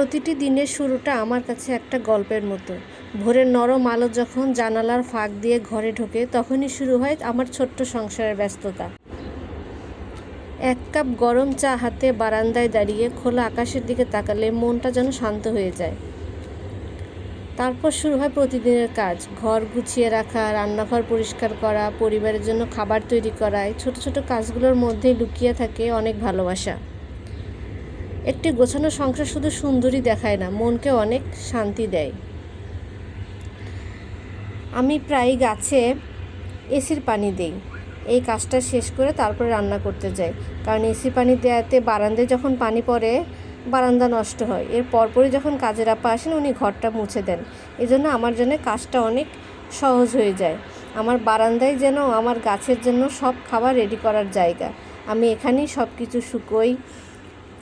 প্রতিটি দিনের শুরুটা আমার কাছে একটা গল্পের মতো। ভোরের নরম আলো যখন জানালার ফাঁক দিয়ে ঘরে ঢোকে, তখনই শুরু হয় আমার ছোট্ট সংসারের ব্যস্ততা। এক কাপ গরম চা হাতে বারান্দায় দাঁড়িয়ে খোলা আকাশের দিকে তাকালে মনটা যেন শান্ত হয়ে যায়। তারপর শুরু হয় প্রতিদিনের কাজ, ঘর গুছিয়ে রাখা, রান্নাঘর পরিষ্কার করা, পরিবারের জন্য খাবার তৈরি করা। এই ছোটো ছোটো কাজগুলোর মধ্যেই লুকিয়ে থাকে অনেক ভালোবাসা। একটি গোছানো সংসার শুধু সুন্দরই দেখায় না, মনকে অনেক শান্তি দেয়। আমি প্রায় গাছে এসির পানি দেই। এই কাজটা শেষ করে তারপরে রান্না করতে যাই, কারণ এসি পানি দেওয়াতে বারান্দায় যখন পানি পড়ে বারান্দা নষ্ট হয়। এর পরপরই যখন কাজের আপা আসেন, উনি ঘরটা মুছে দেন। এজন্য আমার জন্য কাজটা অনেক সহজ হয়ে যায়। আমার বারান্দায় যেন আমার গাছের জন্য সব খাবার রেডি করার জায়গা। আমি এখানেই সব কিছু শুকোই,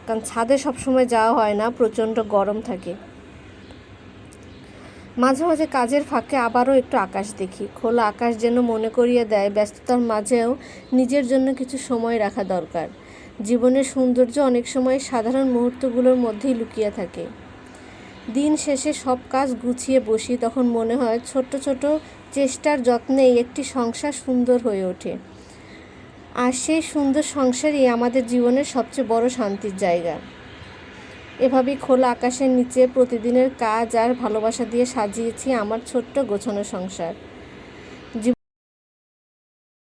কারণ ছাদে সবসময় যাওয়া হয় না, প্রচণ্ড গরম থাকে। মাঝে মাঝে কাজের ফাঁকে আবারও একটু আকাশ দেখি। খোলা আকাশ যেন মনে করিয়ে দেয় ব্যস্ততার মাঝেও নিজের জন্য কিছু সময় রাখা দরকার। জীবনের সৌন্দর্য অনেক সময় সাধারণ মুহূর্তগুলোর মধ্যেই লুকিয়ে থাকে। দিন শেষে সব কাজ গুছিয়ে বসি, তখন মনে হয় ছোট্ট ছোট চেষ্টার যত্নেই একটি সংসার সুন্দর হয়ে ওঠে। আর সেই সুন্দর সংসারই আমাদের জীবনের সবচেয়ে বড় শান্তির জায়গা। এভাবেই খোলা আকাশের নিচে প্রতিদিনের কাজ আর ভালোবাসা দিয়ে সাজিয়েছি আমার ছোট্ট গোছানো সংসার।